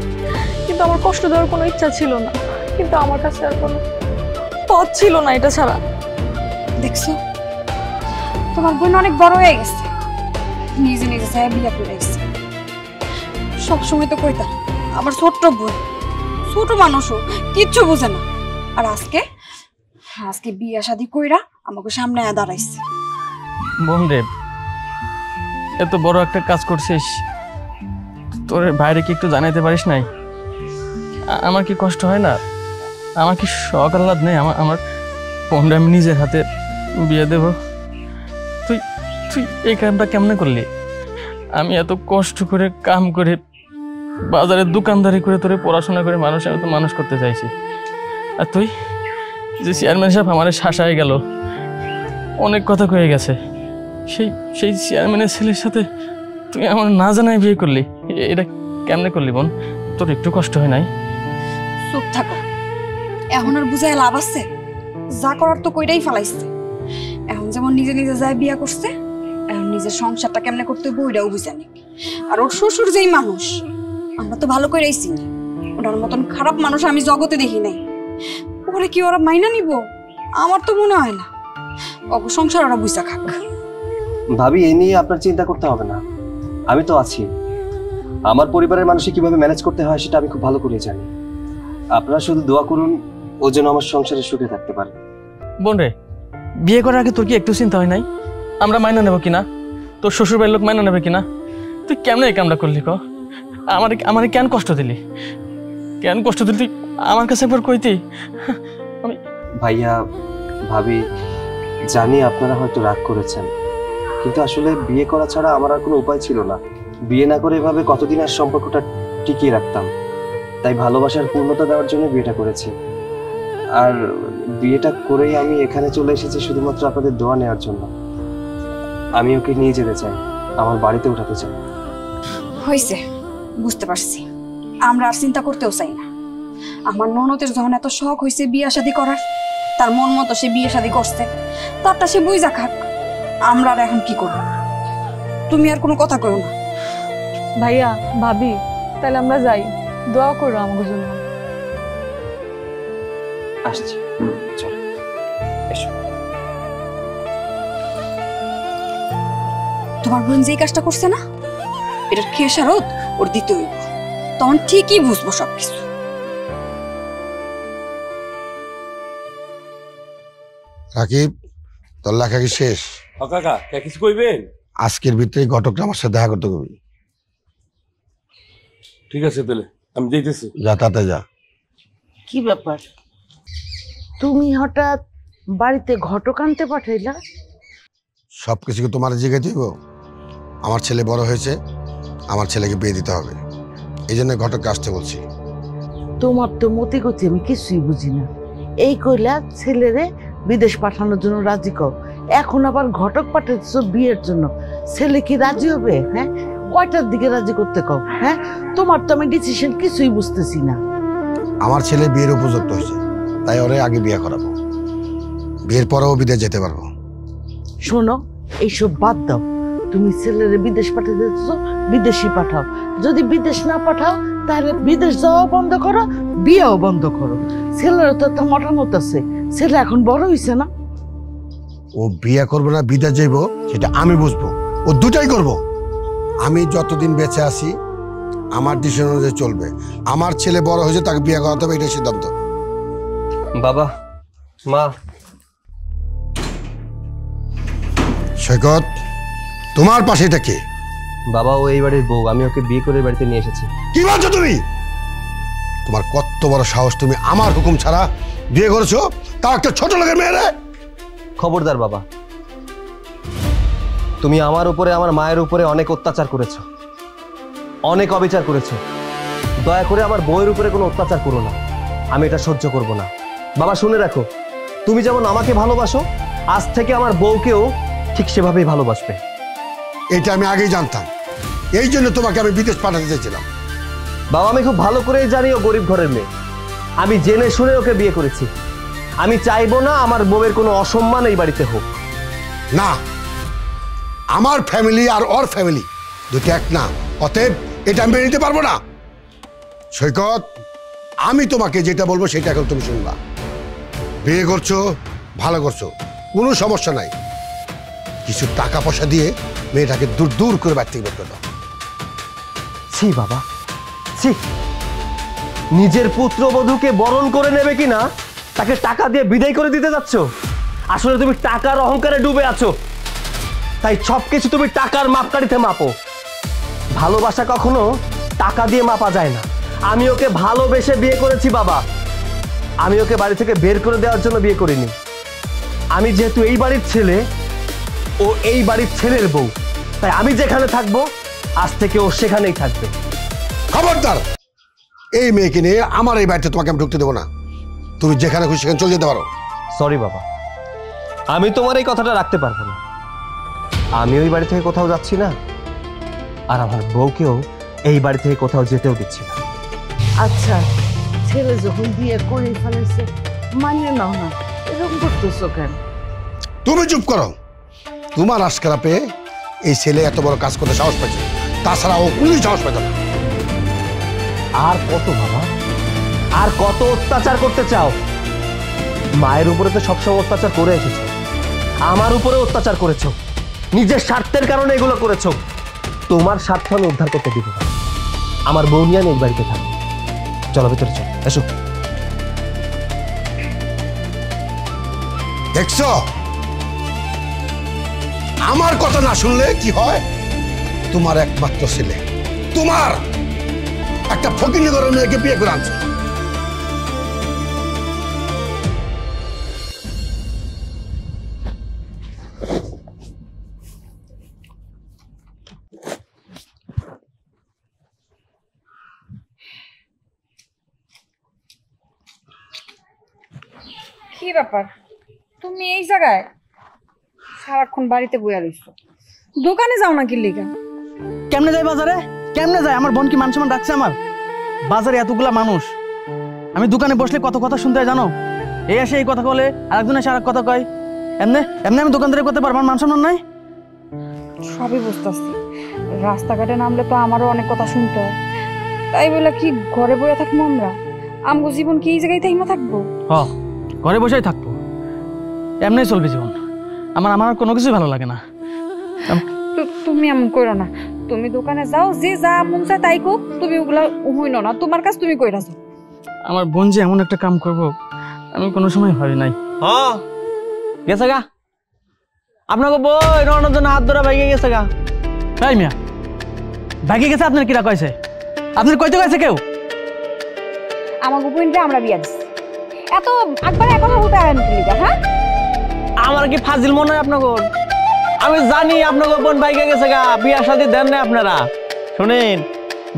কিন্তু আমার কষ্ট দেওয়ার কোনো ইচ্ছা ছিল না, কিন্তু আমার কাছে আর কোনো পথ ছিল না এটা ছাড়া। দেখছো তোমার বোন অনেক বড় হয়ে গেছে, নিজে নিজে চাই বিয়া করে গেছে। সবসময় তো কইতা আমার ছোট্ট বোন, ছোট মানুষও কিচ্ছু বোঝে না, আর আজকে আজকে বিয়া শাদি কইরা আমাকে সামনে দাঁড়াইছে। বোন রে, এত বড় একটা কাজ করছিস, তোর বাইরে কি একটু জানাইতে পারিস নাই? আমার কি কষ্ট হয় না? আমার কি শখ আহ্লাদ নেই? আমার বোনটা আমি নিজের হাতে বিয়ে দেব। তুই তুই এই কামটা কেমনে করলি? আমি এত কষ্ট করে কাম করে বাজারে দোকানদারি করে তোরে পড়াশোনা করে মানুষের মতো মানুষ করতে চাইছি, আর তুই যে চেয়ারম্যান সাহেব আমার শাসায় গেল, অনেক কথা কয়ে গেছে, সেই সেই চেয়ারম্যানের ছেলের সাথে তুই আমার না জানাই বিয়ে করলি। এটা কেমনে করলি বোন? তোর একটু কষ্ট হয় নাই? চুপ থাকো, এখন আর বুঝায় লাভ আছে? যা করার তো কইরাই ফেলাইছে। এখন যেমন নিজে নিজে যায় বিয়া করছে, এখন নিজের সংসারটা কেমনে করতে হবে ওইটাও বুঝানি। আর ওর শ্বশুর যেই মানুষ, আমরা তো ভালো করেই চিনি, ওনার মতন খারাপ মানুষ আমি জগতে দেখি নাই। ওরা কি ওরা মাইনা নিব? আমার তো মনে হয় না। অগ সংসার ওরা বুঝা খাক। ভাবি, এ নিয়ে আপনার চিন্তা করতে হবে না, আমি তো আছি। আমার পরিবারের মানুষকে কিভাবে ম্যানেজ করতে হয় সেটা আমি খুব ভালো করে জানি। আপনারা শুধু দোয়া করুন ও যেন আমার সংসারে সুখে থাকতে পারে। বোন রে, বিয়ে করার আগে তোর কি একটু চিন্তা হয় নাই আমরা মাইনা নেব কিনা, তোর শ্বশুর বাড়ির লোক মাইনা নেবে কিনা? তুই কেমনে এই কামটা করলি ক? আমার কেন কষ্ট দিলি? কেন কষ্ট দিলি তুই আমার কাছে একবার কইতি? আমি ভাইয়া ভাবি, জানি আপনারা হয়তো রাগ করেছেন, কিন্তু আসলে বিয়ে করা ছাড়া আমার আর কোনো উপায় ছিল না। বিয়ে না করে এভাবে কতদিন আর সম্পর্কটা টিকিয়ে রাখতাম, তাই ভালোবাসার পূর্ণতা দেওয়ার জন্য বিয়েটা করেছি। আর বিয়েটা করেই আমি এখানে চলে এসেছি শুধুমাত্র আপনাদের দোয়া নেওয়ার জন্য। আমি ওকে নিয়ে যেতে চাই, আমার বাড়িতে উঠাতে চাই। হয়েছে, বুঝতে পারছি। আমরা আর চিন্তা করতেও চাই না। আমার ননদের যখন এত শখ হয়েছে বিয়ে শাদী করার, তার মন মতো সে বিয়ে শাদী করছে, তারটা সে বুঝা খাক। আমরা আর এখন কি করব? তুমি আর কোনো কথা কইও না। ভাইয়া ভাবি, তাহলে আমরা যাই, দোয়া করো আমাদের জন্য। আসছি, চলো এসো। তোমার বোন যেই কাজটা করছে না, এটার খেসারত ওর দিতে হইব। তখন ঠিকই বুঝবো সবকিছু। রাকিব, তোর লেখা কি শেষ? কাকা কিছু কইবেন? আজকের ভিতরে ঘটকটা আমার সাথে দেখা করতে কবি। ঠিক আছে, তাহলে আমি যাইতেছি। যা, তাতে যা। কি ব্যাপার, তুমি হঠাৎ বাড়িতে ঘটক আনতে পাঠাইলা? সব কিছু কি তোমার জিজ্ঞেস দিব? আমার ছেলে বড় হয়েছে, আমার ছেলেকে বিয়ে দিতে হবে, এই জন্য ঘটককে আসতে বলছি। তোমার তো মতি গতি আমি কিছুই বুঝি না। এই কইলা ছেলেরে বিদেশ পাঠানোর জন্য রাজি কও, এখন আবার ঘটক পাঠাচ্ছ বিয়ের জন্য। ছেলে কি রাজি হবে? হ্যাঁ, কয়টার দিকে রাজি করতে কও? হ্যাঁ, তোমার তো আমি ডিসিশন কিছুই বুঝতেছি না। আমার ছেলে বিয়ের উপযুক্ত হয়েছে, তাই ওরে আগে বিয়ে করাবো, বিয়ের পরেও বিদেশ যেতে পারবো। শোনো, এইসব বাদ দাও। তুমি ছেলেরে বিদেশ পাঠাতে চাচ্ছ, বিদেশি পাঠাও। যদি বিদেশ না পাঠাও তাহলে বিদেশ যাওয়াও বন্ধ করো, বিয়েও বন্ধ করো। ছেলেরও তো একটা মতামত আছে, ছেলে এখন বড় হয়েছে না। ও বিয়ে করবো না বিদেশ যাইব সেটা আমি বুঝবো, ও দুটাই করব। আমি যতদিন বেঁচে আছি আমার ডিসিশন অনুযায়ী চলবে। আমার ছেলে বড় হয়েছে, তাকে বিয়ে করাতে হবে, এটাই সিদ্ধান্ত। বাবা, মা। সৈকত, তোমার পাশে এটা কে? বাবা, ও এই বাড়ির বউ, আমি ওকে বিয়ে করে বাড়িতে নিয়ে এসেছি। কি বলছো তুমি? তোমার কত বড় সাহস, তুমি আমার হুকুম ছাড়া বিয়ে করেছো, তাও একটা ছোট লোকের মেয়েরে? খবরদার বাবা, তুমি আমার উপরে, আমার মায়ের উপরে অনেক অত্যাচার করেছো, অনেক অবিচার করেছো। দয়া করে আমার বউয়ের উপরে কোনো অত্যাচার করো না, আমি এটা সহ্য করব না। বাবা শুনে রাখো, তুমি যেমন আমাকে ভালোবাসো, আজ থেকে আমার বউকেও ঠিক সেভাবেই ভালোবাসবে। এটা আমি আগেই জানতাম, এই জন্য তোমাকে আমি বিদেশ পাঠাতে চাইছিলাম। বাবা, আমি খুব ভালো করেই জানি ও গরিব ঘরের মেয়ে, আমি জেনে শুনে ওকে বিয়ে করেছি। আমি চাইবো না আমার বউয়ের কোনো অসম্মান এই বাড়িতে হোক। না, আমার ফ্যামিলি আর ওর ফ্যামিলি দুটো এক না, অতএব এটা আমি মেনে নিতে পারবো না। সৈকত, আমি তোমাকে যেটা বলবো সেটা এখন তুমি শুনবা। বিয়ে করছো, ভালো করছো, কোনো সমস্যা নাই। কিছু টাকা পয়সা দিয়ে মেয়েটাকে দূর দূর করে বাড়ি থেকে বের করে দাও। ছি বাবা, ছি। নিজের পুত্রবধূকে বরণ করে নেবে কিনা তাকে টাকা দিয়ে বিদায় করে দিতে যাচ্ছ? আসলে তুমি টাকার অহংকারে ডুবে আছো, তাই সবকিছু তুমি টাকার মাপকাঠিতে মাপো। ভালোবাসা কখনো টাকা দিয়ে মাপা যায় না। আমি ওকে ভালোবেসে বিয়ে করেছি বাবা, আমি ওকে বাড়ি থেকে বের করে দেওয়ার জন্য বিয়ে করিনি। আমি যেহেতু এই বাড়ির ছেলে, ও এই বাড়ির ছেলের বউ, তাই আমি যেখানে থাকবো আজ থেকে ও সেখানেই থাকবে। খবরদার, এই মেয়েকে নিয়ে আমার এই বাড়িতে তোমাকে আমি ঢুকতে দেবো না। তুমি যেখানে খুশি সেখানে চলে যেতে পারো। সরি বাবা, আমি তোমার এই কথাটা রাখতে পারবো না। আমি ওই বাড়ি থেকে কোথাও যাচ্ছি না, আর আমার বউকেও এই বাড়ি থেকে কোথাও যেতেও দিচ্ছি না। আচ্ছা, ছেলে যখন বিয়ে করে ফেলেছে মানিয়ে নাও না, এরকম করতেছো কেন? তুমি চুপ করো। তোমার আশকারা পেয়ে এই ছেলে এত বড় কাজ করতে সাহস পাচ্ছে, তাছাড়া ও কোনোই সাহস পেত না। আর কত বাবা, আর কত অত্যাচার করতে চাও? মায়ের উপরে তো সবসময় অত্যাচার করে এসেছো, আমার উপরে অত্যাচার করেছো, নিজের স্বার্থের কারণে এগুলো করেছো। তোমার স্বার্থ আমি উদ্ধার করতে দিব না। আমার বউ নিয়ে আমি এই বাড়িতে থাকবো। চলো ভিতরে, চলো, এসো। দেখছো আমার কথা না শুনলে কি হয়? তোমার একমাত্র ছেলে তোমার একটা ফকিনি ঘরের মেয়েকে বিয়ে করে আনছে। কি ব্যাপার, তুমি এই জায়গায় সারাক্ষণ বাড়িতে বইয়া রইছো? দোকানে যাও না কি লিগা? কেমনে যায় বাজারে? কেমনে যায়? আমার বোন কি মান সম্মান রাখছে আমার? বাজারে এতগুলা মানুষ, আমি দোকানে বসলে কত কথা শুনতে হয় জানো? এই আসে এই কথা বলে, আরেকজন এসে আরেক কথা কয়। এমনি এমনি আমি দোকানদারি করতে পারবো? মান সম্মান নাই? সবই বুঝতেছি, রাস্তাঘাটে নামলে তো আমারও অনেক কথা শুনতে হয়। তাই বলে কি ঘরে বইয়া থাকবো আমরা? আমগো জীবন কি এই জায়গায় থাইমা থাকবো? ঘরে বসেই থাকবো, এমনি চলবে জীবন। আমার আমার কোনো কিছুই ভালো লাগে না। তুমি এমন করো না, তুমি দোকানে যাও, যে যা মন চায় তাই কোক, তুমি ওগুলা হইনো না, তোমার কাজ তুমি কইরা যাও। আমার বোন যে এমন একটা কাম করবো আমি কোনো সময় ভাবি নাই। গেছে গা আপনাকে বই রানোর জন্য হাত ধরা ভাইগে গেছে গা। তাই মিয়া ভাইগে গেছে? আপনার কিরা কয়েছে? আপনার কইতে কয়েছে কেউ? আমার গোপনটা আমরা বিয়া দিছি, এত একবার এক কথা বলতে আরেন কি লিগা? হ্যাঁ, আমার কি ফাজিল মনে হয় আপনাকে? আমি জানি আপনাকে বোন ভাইগে গেছে গা, বিয়া শাদী দেন না আপনারা। শুনেন,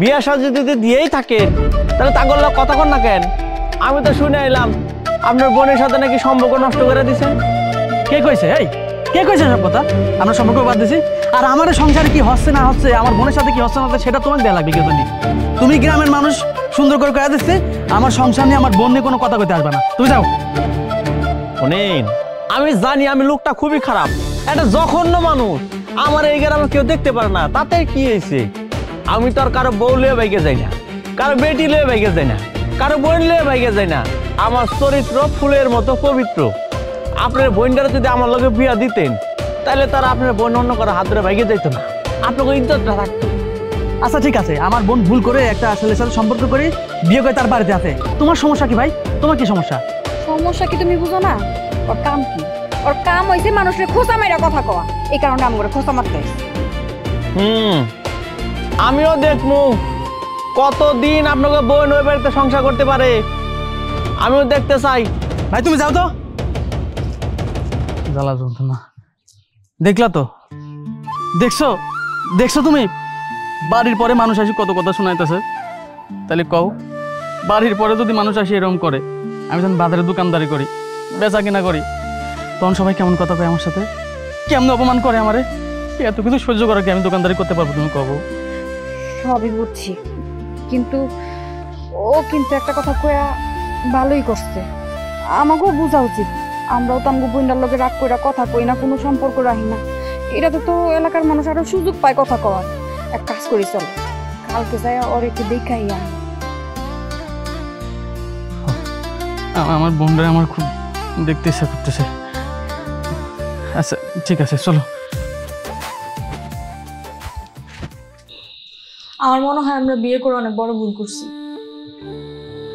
বিয়া শাদী যদি দিয়েই থাকেন তাহলে তা করলে কতক্ষণ না কেন? আমি তো শুনে এলাম আপনার বোনের সাথে নাকি সম্পর্ক নষ্ট করে দিছেন। কে কইছে? এই কে কইছে সব কথা? আমরা সম্পর্ক বাদ দিছি, আর আমার সংসারে কি হচ্ছে না হচ্ছে, আমার বোনের সাথে কি হচ্ছে না হচ্ছে সেটা তোমাকে দেয়া লাগবে। কেউ তুমি গ্রামের মানুষ সুন্দর করে কয়া দিচ্ছে, আমার সংসার নিয়ে আমার বোন নিয়ে কোনো কথা কইতে আসবে না। তুমি যাও। শোনেন, আমি জানি আমি লোকটা খুবই খারাপ, একটা জঘন্য মানুষ। আমার এই গ্রামে কেউ দেখতে পারে না, তাতে কি হয়েছে? আমি তো আর কারো বউ লিয়ে বাইকে যাই না, কারো বেটি লিয়ে বাইকে যাই না, কারো বোন লিয়ে বাইকে যাই না। আমার চরিত্র ফুলের মতো পবিত্র। আপনার বোনটারা যদি আমার লগে বিয়া দিতেন তাহলে তারা আপনার বোন অন্য কারো হাত ধরে বাইকে যাইতো না, আপনাকে ইজ্জতটা থাকতো। আচ্ছা ঠিক আছে, আমার বোন ভুল করে একটা ছেলের সাথে সম্পর্ক করে বিয়ে করে তার বাড়িতে আছে, তোমার সমস্যা কি ভাই? তোমার কি সমস্যা? সমস্যা কি তুমি বুঝো না? ওর কাম কি? ওর কাম হইছে মানুষের খোঁচা মাইরা কথা কওয়া, এই কারণে আমি করে খোঁচা মারতে আইছি। আমিও দেখবো কতদিন আপনাকে বোন ওই বাড়িতে সংসার করতে পারে, আমিও দেখতে চাই। ভাই তুমি যাও তো। জ্বালা যন্ত্রণা দেখলা তো? দেখছো দেখছো তুমি? বাড়ির পরে মানুষ আসি কত কথা শোনাইতেছে। তাহলে কও, বাড়ির পরে যদি মানুষ আসি এরকম করে, আমি যখন বাজারে দোকানদারি করি, বেচা কিনা করি, তখন সবাই কেমন কথা কয় আমার সাথে, কেমন অপমান করে আমারে। এত কিছু সহ্য করে কি আমি দোকানদারি করতে পারবো? তুমি কবো। সবই বুঝছি, কিন্তু ও কিন্তু একটা কথা কয়া ভালোই করছে। আমাকেও বোঝা উচিত, আমরাও তো আমগো বোনটার লগে রাগ কইরা কথা কই না, কোনো সম্পর্ক রাখি না। এটাতে তো এলাকার মানুষ আরো সুযোগ পায় কথা কওয়ার। এক কাজ করি, চল কালকে যাই ওর একটু দেখাইয়া। আমার বোনরা আমার খুব দেখতে ইচ্ছা করতেছে। আচ্ছা ঠিক আছে, চলো। আমার মনে হয় আমরা বিয়ে করে অনেক বড় ভুল করছি।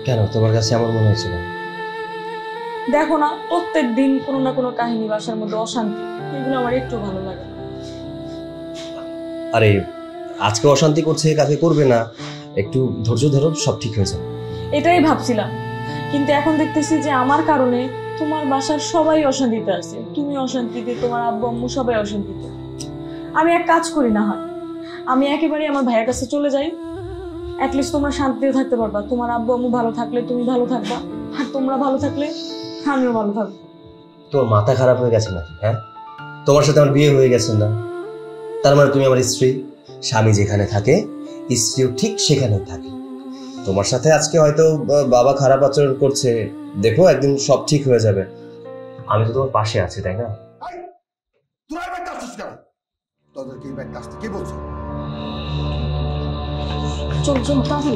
কেন তোমার কাছে এমন মনে হয়েছিল? দেখো না, প্রত্যেক দিন কোনো না কোনো কাহিনী, বাসার মধ্যে অশান্তি, এগুলো আমার একটু ভালো লাগে না। আরে আজকে অশান্তি করছে, কাকে করবে না, একটু ধৈর্য ধরো, সব ঠিক হয়ে যাবে। এটাই ভাবছিলাম, কিন্তু এখন দেখতেছি যে আমার কারণে তোমার বাসার সবাই অশান্তিতে আছে। তুমি অশান্তিতে, তোমার আব্বু আম্মু সবাই অশান্তিতে। আমি এক কাজ করি না হয়, আমি একেবারে আমার ভাইয়ের কাছে চলে যাই, অ্যাটলিস্ট তোমরা শান্তিতে থাকতে পারবা। তোমার আব্বু আম্মু ভালো থাকলে তুমি ভালো থাকবা, আর তোমরা ভালো থাকলে আমিও ভালো থাকবো। তোর মাথা খারাপ হয়ে গেছে নাকি? হ্যাঁ, তোমার সাথে আমার বিয়ে হয়ে গেছে না? তার মানে তুমি আমার স্ত্রী। স্বামী যেখানে থাকে স্ত্রীও ঠিক সেখানেই থাকে। তোমার সাথে আজকে হয়তো বাবা খারাপ আচরণ করছে, দেখো একদিন সব ঠিক হয়ে যাবে। আমি তো তোমার পাশে আছি, তাই না? তোরা এই ব্যাগটা আসছিস কেন? তোদেরকে এই ব্যাগটা আসতে কে বলছে? চল চল তাহলে।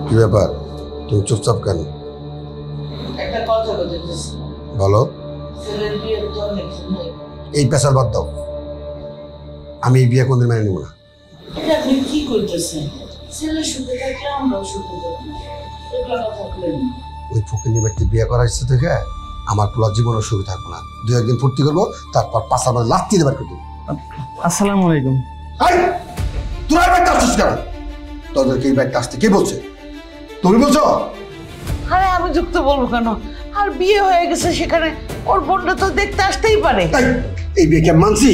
কি ব্যাপার, তুমি চুপচাপ কেন? একটা কথা বলতেছি, বলো। ছেলের বিয়ে তো অনেক সময়। এই পেশার বাদ দাও, আমি এই বিয়ে কোনদিন মেনে নিব না। এটা আপনি কি করতেছেন? ছেলে সুখে থাকলে আমরাও সুখে থাকি, এগুলো কথা বলেন। ওই ফকিনি ব্যক্তি বিয়ে করা ইচ্ছে থেকে আমার পুরো জীবনও শুরু থাকবো না। 2-1 দিন ফুর্তি করবো, তারপর পাশার মানে লাত্তি দেবার করবো। আসসালামু আলাইকুম। তোরা এই ব্যাগটা আসছিস কেন? তোদেরকে এই ব্যাগটা আসতে কে বলছে? তুমি বলছো? আরে আমি যুক্ত বলবো কেন? আর বিয়ে হয়ে গেছে, সেখানে ওর বোনটা তো দেখতে আসতেই পারে। তাই এই বিয়ে কে মানছি?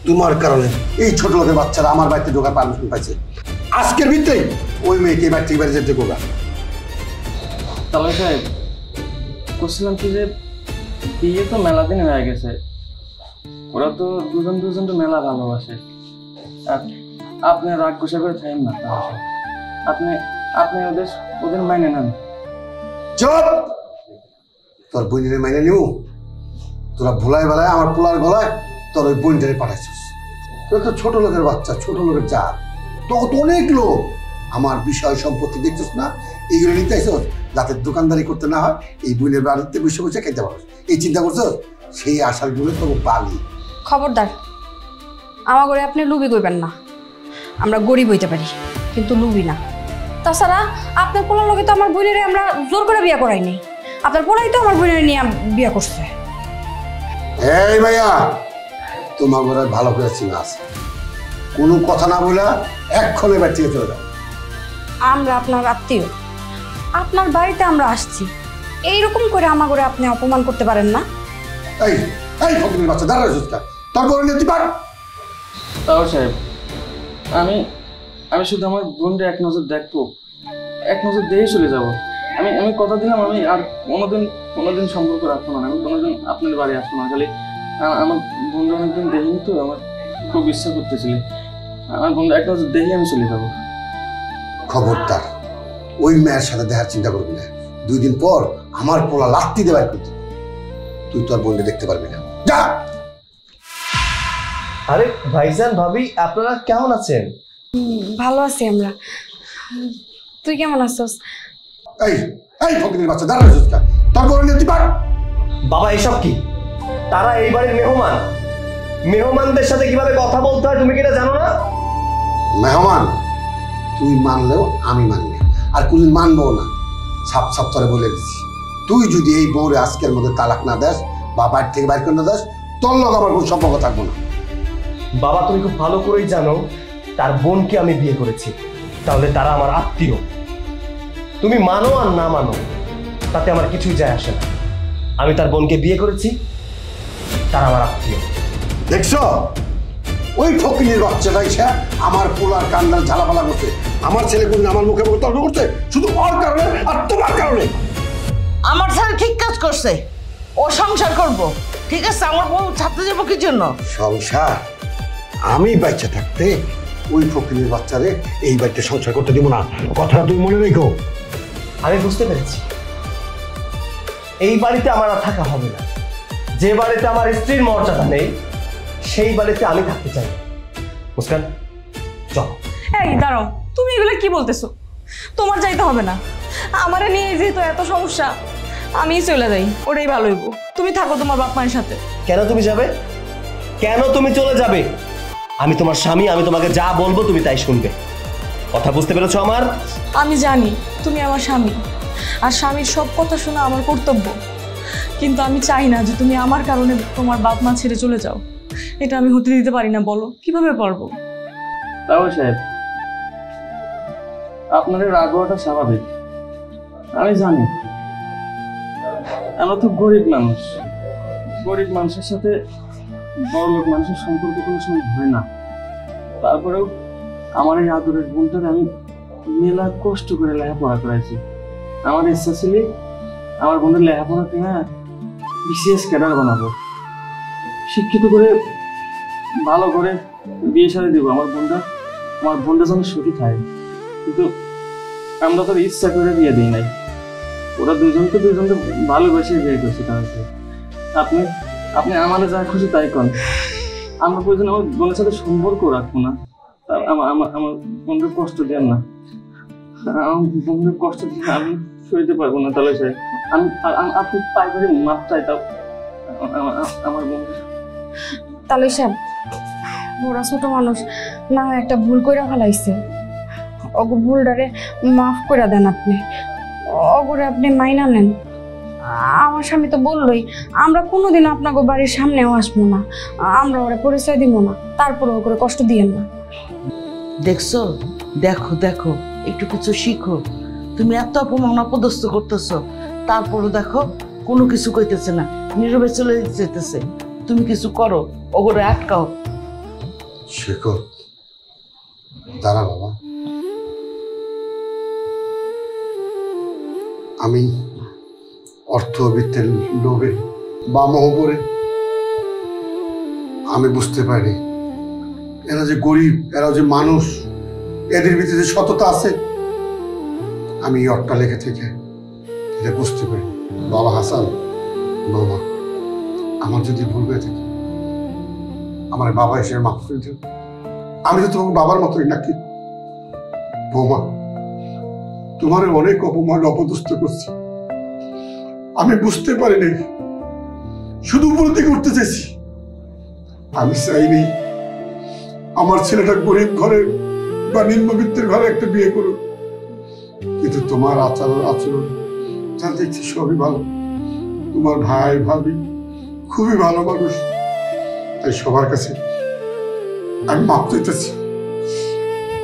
তোমার কারণে এই ছোট লোকের বাচ্চারা আমার বাড়িতে ঢোকার পারমিশন পাইছে। আজকের ভিতরেই ওই মেয়েকে এই বাড়ি থেকে বাইরে যেতে কোগা। তাহলে সাহেব বলছিলাম কি যে বিয়ে তো মেলা দিন হয়ে গেছে, ওরা তো দুজন তো মেলা ভালোবাসে। আর আপনি রাগ গোসা করে থাকেন না, আপনি আপনি ওদের মাইনে নেন। চুপ! তোর বোনের মাইনে নিউ? তোরা ভুলাই বেলায় আমার পোলার গলায় তোর ওই বোনটারে পাঠাইছিস। তোর তো ছোট লোকের বাচ্চা, ছোট লোকের জাত। তো অনেক লোক আমার বিষয় সম্পত্তি দেখছিস না, এইগুলো নিতে আইস যাতে দোকানদারি করতে না হয়, এই বোনের বাড়িতে বসে বসে খেতে পারো। এই চিন্তা করছো? সেই আশার গুলো তোর পালি। খবরদার, আমার ঘরে আপনি লুবি করবেন না। আমরা গরিব হইতে পারি, কিন্তু লুবি না। তাছাড়া আপনার পোলার লোকে তো আমার বোনের আমরা জোর করে বিয়ে করাইনি। আপনার পোলাই তো আমার বোনের নিয়ে বিয়ে করছে। এই ভাইয়া, তোমার ঘরে ভালো করে চিনা আছে, কোনো কথা না বলে এক্ষণে বাড়ি থেকে চলে যাও। আমরা আপনার আত্মীয়, আপনার বাড়িতে আমরা আসছি, এইরকম করে আমার ঘরে আপনি অপমান করতে পারেন না। এই এই ফকিরের বাচ্চা দাঁড়া সুস্থা, তোর বড় নিয়ে তুই পার। তাও সাহেব আমি শুধু আমার বোনটা এক নজর দেখবো, এক নজর দেখে চলে যাব। আমি কথা দিলাম আমি আর কোনোদিন সম্পর্ক রাখবো না, আমি কোনোদিন আপনার বাড়ি আসবো না। খালি আমার বন্ধু অনেকদিন দেখিনি তো, আমার খুব ইচ্ছা করতেছিল, আমার বন্ধু এক নজর দেখে আমি চলে যাবো। খবরদার ওই মেয়ের সাথে দেখার চিন্তা করবি না। 2 দিন পর আমার পোলা লাত্তি দেবার করতে, তুই তোর বোনকে দেখতে পারবি না। যা। আরে ভাইজান ভাবি, আপনারা কেমন আছেন? ভালো আছি আমরা, তুই কেমন আছিস? এই এই ফকিরের বাচ্চা দাঁড়া সুস্থা, তোর বড় নিয়ে তুই পার। বাবা এসব কি? তারা এই বাড়ির মেহমান, মেহমানদের সাথে কিভাবে কথা বলতে হয় তুমি কি এটা জানো না? মেহমান তুই মানলেও আমি মানি না, আর কোনদিন মানবো না। সাপ সাপ তোরে বলে দিচ্ছি, তুই যদি এই বউরে আজকের মধ্যে তালাক না দেস বা বাড়ি থেকে বাইর করে না দেস, তোর লোক আমার কোনো সম্পর্ক থাকবো না। বাবা তুমি খুব ভালো করেই জানো তার বোনকে আমি বিয়ে করেছি, তাহলে তারা আমার আত্মীয়। তুমি মানো আর না মানো তাতে আমার কিছুই যায় আসে না। আমি তার বোনকে বিয়ে করেছি, তারা আমার আত্মীয়। দেখছো ওই ফকিরের বাচ্চাটা এসে আমার পোলার কান্দার ঝালাপালা করছে, আমার ছেলে কোন আমার মুখে মুখে তর্ক করছে, শুধু ওর কারণে আর তোমার কারণে। আমার ছেলে ঠিক কাজ করছে, ও সংসার করব, ঠিক আছে? আমার বউ ছাড়তে যাবো কি জন্য? সংসার আমি বাচ্চা থাকতে ওই ফকিরের বাচ্চারে এই বাড়িতে সংসার করতে দিব না, কথাটা তুমি মনে রেখো। আমি বুঝতে পেরেছি এই বাড়িতে আমার আর থাকা হবে না। যে বাড়িতে আমার স্ত্রীর মর্যাদা নেই সেই বাড়িতে আমি থাকতে চাই। মুস্কান চল। এই দাঁড়াও, তুমি এগুলো কি বলতেছো? তোমার যাইতে হবে না, আমারে নিয়ে যেহেতু এত সমস্যা, আমিই চলে যাই, ওটাই ভালো হইব। তুমি থাকো তোমার বাপ মায়ের সাথে। কেন তুমি যাবে? কেন তুমি চলে যাবে? আমি তোমার স্বামী, আমি তোমাকে যা বলবো তুমি তাই শুনবে। কথা বুঝতে পেরেছো আমার? আমি জানি তুমি আমার স্বামী, আর স্বামীর সব কথা শোনা আমার কর্তব্য, কিন্তু আমি চাই না যে তুমি আমার কারণে তোমার বাপ মা ছেড়ে চলে যাও। এটা আমি হতে দিতে পারি না। বলো কিভাবে পারবো? তাও সাহেব আপনাদের রাগ হওয়াটা স্বাভাবিক, আমি জানি। আমরা তো গরিব মানুষ, গরিব মানুষের সাথে বড় লোক মানুষের সম্পর্ক কোনো সময় হয় না। তারপরেও আমার এই আদরের বোনটাকে আমি মেলা কষ্ট করে লেখাপড়া করাইছি। আমার ইচ্ছা ছিল আমার বোনের লেখাপড়াকে না বিশেষ ক্যাডার বানাবো, শিক্ষিত করে ভালো করে বিয়ে সাথে দেবো আমার বোনটা যেন সুখী থাকে। কিন্তু আমরা তো ইচ্ছা করে বিয়ে দিই নাই, ওরা দুজনকে ভালোবেসে বিয়ে করছে। তাহলে আপনি আপনি আমাদের যা খুশি তাই করেন, আমরা প্রয়োজন আমার বোনের সাথে সম্পর্ক রাখবো না। আমার বোনকে কষ্ট দেন না, আমার বোনকে কষ্ট দিয়ে আমি সইতে পারবো না। তাহলে স্যার আপনি পাই করে মাপ চাইতাম আমার বোনকে। তাহলে সাহেব, ওরা ছোট মানুষ, না হয় একটা ভুল কইরা ফেলাইছে, ওগো ভুলটারে মাফ করে দেন আপনি, ওগরে আপনি মাইনা নেন। আমার স্বামী তো বললোই আমরা কোনোদিন আপনাকে বাড়ির সামনেও আসবো না, আমরা ওরা পরিচয় দিব না, তারপরে ওগরে কষ্ট দিয়েন না। দেখছো, দেখো দেখো, একটু কিছু শিখো। তুমি এত অপমান অপদস্থ করতেছো, তারপরও দেখো কোনো কিছু কইতেছে না, নীরবে চলে যেতেছে। তুমি কিছু করো, ওগরে আটকাও। শেখো, দাঁড়া বাবা। আমি অর্থবিত্তের লোভে বা মোহরে আমি বুঝতে পারি এরা যে গরিব, এরা যে মানুষ, এদের ভিতরে যে সততা আছে, আমি এই অট্টালেখা থেকে এটা বুঝতে পারি। বাবা হাসান, বাবা আমার যদি ভুল হয়ে থাকে আমার বাবা হিসেবে মাফ করে দিও। আমি তো তোমার বাবার মতোই নাকি? বৌমা, তোমার অনেক অপমান অপদস্থ করছি, আমি বুঝতে পারিনি, শুধু উপর দিকে উঠতে চাইছি। আমি চাইনি আমার ছেলেটা গরিব ঘরে বা নিম্নবিত্তের ঘরে একটা বিয়ে করুক, কিন্তু তোমার আচরণ যা দেখছি সবই ভালো। তোমার ভাই ভাবি খুবই ভালো মানুষ, তাই সবার কাছে আমি মাপ চাইতেছি,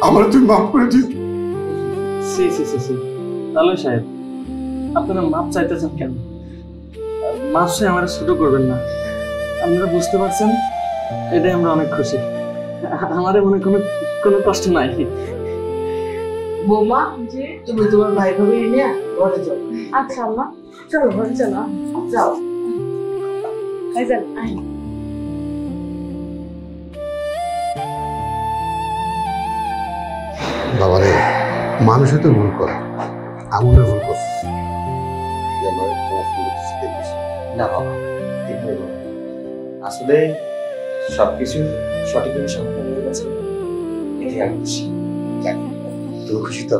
আমার তুমি মাফ করে দিও। তাহলে সাহেব, আপনারা মাপ চাইতেছেন কেন? মাপ চাই আমার ছোট করবেন না। আপনারা বুঝতে পারছেন, এটাই আমরা অনেক খুশি। আমাদের মনে কোনো কষ্ট নাই। বৌমা, তুমি তোমার ভাই ভাবি নিয়ে ঘরে যাও। আচ্ছা আম্মা, চলো ঘরে চলো। যাও। বাবারে, মানুষে তো ভুল করে, আঙুলে ভুল করছে। না বাবা, এখানে বলো। আসলে সবকিছু সঠিকভাবে সমাধান হয়ে গেছে, এতে আমি খুশি। তুমি খুশি তো?